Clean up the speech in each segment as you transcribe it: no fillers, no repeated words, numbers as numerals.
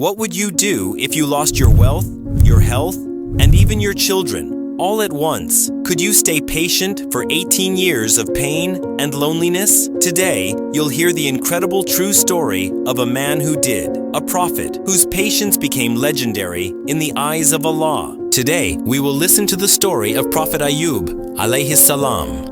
What would you do if you lost your wealth, your health, and even your children, all at once? Could you stay patient for 18 years of pain and loneliness? Today, you'll hear the incredible true story of a man who did, a prophet whose patience became legendary in the eyes of Allah. Today, we will listen to the story of Prophet Ayyub alayhi salam.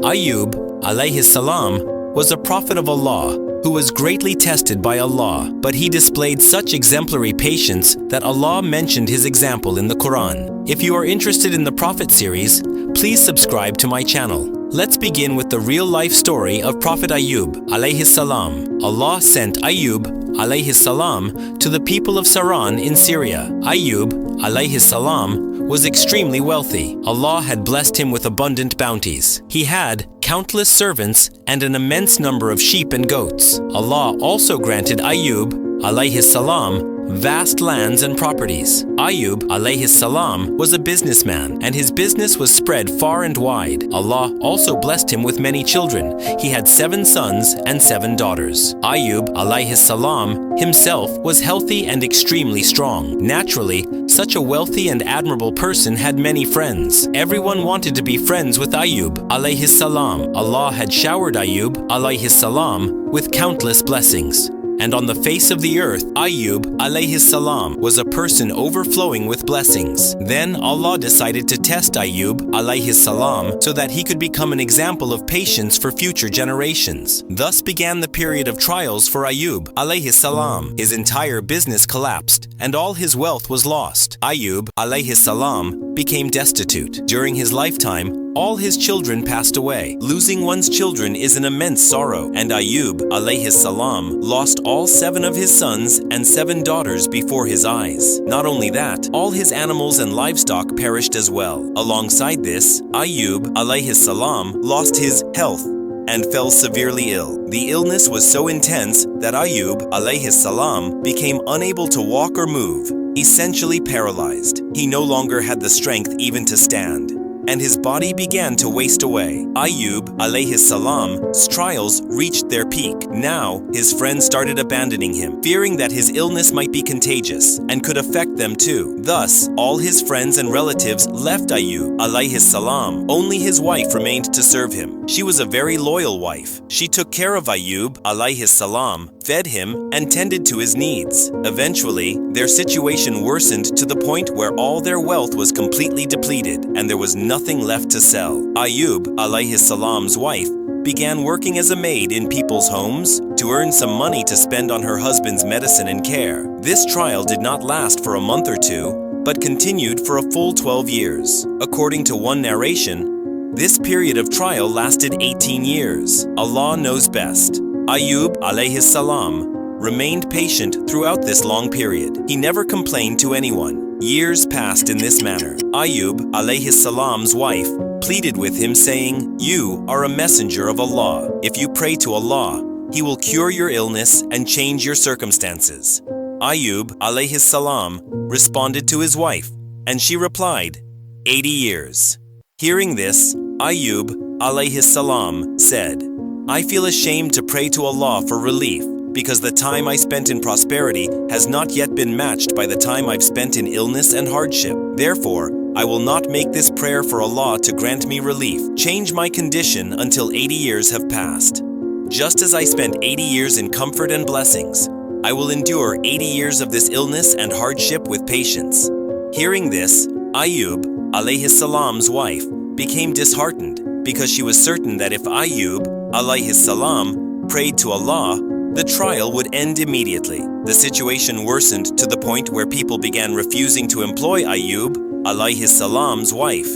Ayyub alayhi salam was a prophet of Allah who was greatly tested by Allah, but he displayed such exemplary patience that Allah mentioned his example in the Quran. If you are interested in the Prophet series, please subscribe to my channel. Let's begin with the real-life story of Prophet Ayyub alayhi salam. Allah sent Ayyub alayhi salam to the people of Saran in Syria. Ayyub alayhi salam was extremely wealthy. Allah had blessed him with abundant bounties. He had countless servants and an immense number of sheep and goats. Allah also granted Ayyub alayhi salam vast lands and properties. Ayyub alayhi salam was a businessman, and his business was spread far and wide. Allah also blessed him with many children. He had 7 sons and 7 daughters. Ayyub alayhi salam himself was healthy and extremely strong. Naturally, such a wealthy and admirable person had many friends. Everyone wanted to be friends with Ayyub alayhi salam. Allah had showered Ayyub alayhi salam with countless blessings. And on the face of the earth, Ayyub alayhi salam was a person overflowing with blessings. Then Allah decided to test Ayyub alayhi salam so that he could become an example of patience for future generations. Thus began the period of trials for Ayyub alayhi salam. His entire business collapsed and all his wealth was lost. Ayyub alayhi salam became destitute. During his lifetime, all his children passed away. Losing one's children is an immense sorrow, and Ayyub alayhi salam lost all 7 of his sons and 7 daughters before his eyes. Not only that, all his animals and livestock perished as well. Alongside this, Ayyub alayhi salam lost his health and fell severely ill. The illness was so intense that Ayyub alayhi salam became unable to walk or move, essentially paralyzed. He no longer had the strength even to stand, and his body began to waste away. Ayyub alayhi salam's trials reached their peak. Now, his friends started abandoning him, fearing that his illness might be contagious and could affect them too. Thus, all his friends and relatives left Ayyub alayhi salam. Only his wife remained to serve him. She was a very loyal wife. She took care of Ayyub alayhi salam, fed him, and tended to his needs. Eventually, their situation worsened to the point where all their wealth was completely depleted, and there was nothing left to sell. Ayyub alayhi salam's wife began working as a maid in people's homes to earn some money to spend on her husband's medicine and care. This trial did not last for a month or 2, but continued for a full 12 years. According to one narration, this period of trial lasted 18 years. Allah knows best. Ayyub alayhi salam remained patient throughout this long period. He never complained to anyone. Years passed in this manner. Ayyub alayhi salam's wife pleaded with him, saying, "You are a messenger of Allah. If you pray to Allah, He will cure your illness and change your circumstances." Ayyub alayhi salam responded to his wife, and she replied, 80 years. Hearing this, Ayyub alayhi salam said, "I feel ashamed to pray to Allah for relief, because the time I spent in prosperity has not yet been matched by the time I've spent in illness and hardship. Therefore, I will not make this prayer for Allah to grant me relief. Change my condition until 80 years have passed. Just as I spent 80 years in comfort and blessings, I will endure 80 years of this illness and hardship with patience." Hearing this, Ayyub alayhi salam's wife became disheartened, because she was certain that if Ayyub alayhi salam prayed to Allah, the trial would end immediately. The situation worsened to the point where people began refusing to employ Ayyub alayhi salam's wife,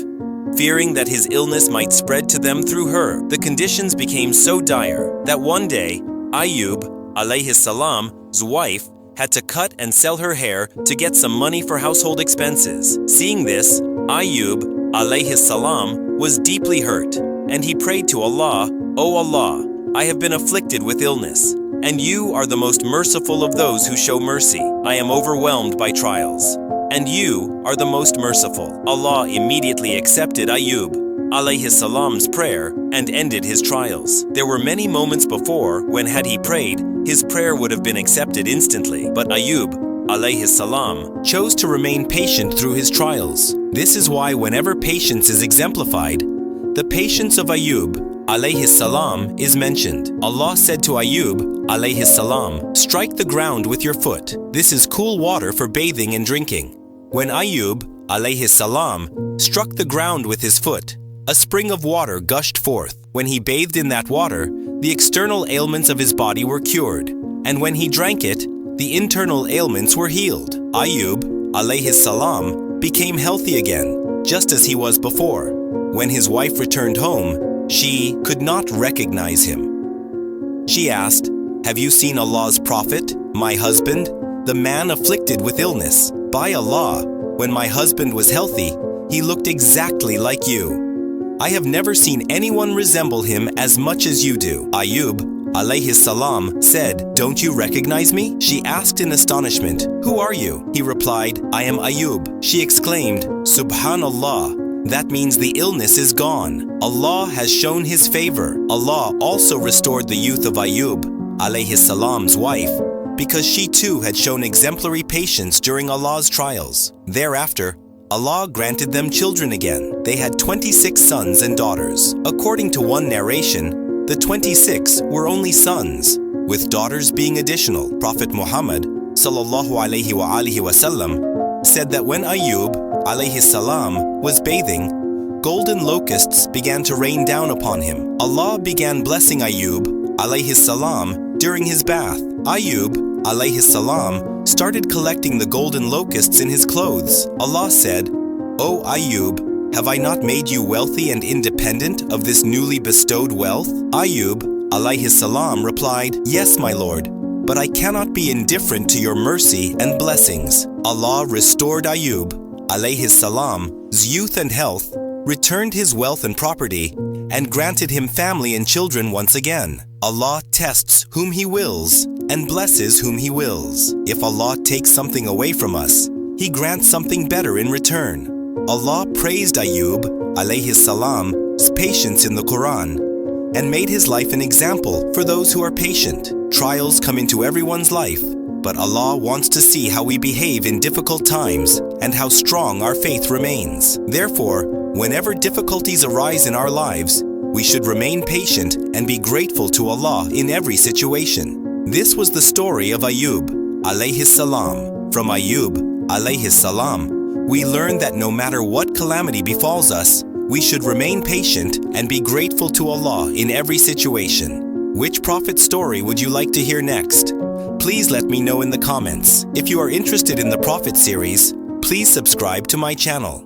fearing that his illness might spread to them through her. The conditions became so dire that one day, Ayyub alayhi salam's wife had to cut and sell her hair to get some money for household expenses. Seeing this, Ayyub alayhi salam was deeply hurt, and he prayed to Allah, "O Allah, I have been afflicted with illness, and you are the most merciful of those who show mercy. I am overwhelmed by trials, and you are the most merciful." Allah immediately accepted Ayyub alayhi salam's prayer and ended his trials. There were many moments before when, had he prayed, his prayer would have been accepted instantly. But Ayyub alayhi salam, chose to remain patient through his trials. This is why whenever patience is exemplified, the patience of Ayyub alayhi salam is mentioned. Allah said to Ayyub alayhi salam, "Strike the ground with your foot. This is cool water for bathing and drinking." When Ayyub alayhi salam struck the ground with his foot, a spring of water gushed forth. When he bathed in that water, the external ailments of his body were cured, and when he drank it, the internal ailments were healed. Ayyub alayhi salam became healthy again, just as he was before. When his wife returned home, she could not recognize him. She asked, "Have you seen Allah's Prophet, my husband, the man afflicted with illness? By Allah, when my husband was healthy, he looked exactly like you. I have never seen anyone resemble him as much as you do." Ayyub alayhi salam said, "Don't you recognize me?" She asked in astonishment, "Who are you?" He replied, "I am Ayyub." She exclaimed, "Subhanallah, that means the illness is gone. Allah has shown his favor." Allah also restored the youth of Ayyub alayhi salam's wife, because she too had shown exemplary patience during Allah's trials. Thereafter, Allah granted them children again. They had 26 sons and daughters. According to one narration, the 26 were only sons, with daughters being additional. Prophet Muhammad sallallahu alaihi wasallam said that when Ayyub alayhi salam was bathing, golden locusts began to rain down upon him. Allah began blessing Ayyub alayhi salam during his bath. Ayyub alayhi salam started collecting the golden locusts in his clothes. Allah said, "O Ayyub, have I not made you wealthy and independent of this newly bestowed wealth?" Ayyub alayhi salam replied, "Yes, my Lord, but I cannot be indifferent to your mercy and blessings." Allah restored Ayyub alayhi salam's youth and health, returned his wealth and property, and granted him family and children once again. Allah tests whom He wills and blesses whom He wills. If Allah takes something away from us, He grants something better in return. Allah praised Ayyub alayhi salam's patience in the Quran and made his life an example for those who are patient. Trials come into everyone's life, but Allah wants to see how we behave in difficult times and how strong our faith remains. Therefore, whenever difficulties arise in our lives, we should remain patient and be grateful to Allah in every situation. This was the story of Ayyub alayhi salam. From Ayyub alayhi salam, we learn that no matter what calamity befalls us, we should remain patient and be grateful to Allah in every situation. Which prophet story would you like to hear next? Please let me know in the comments. If you are interested in the Prophet series, please subscribe to my channel.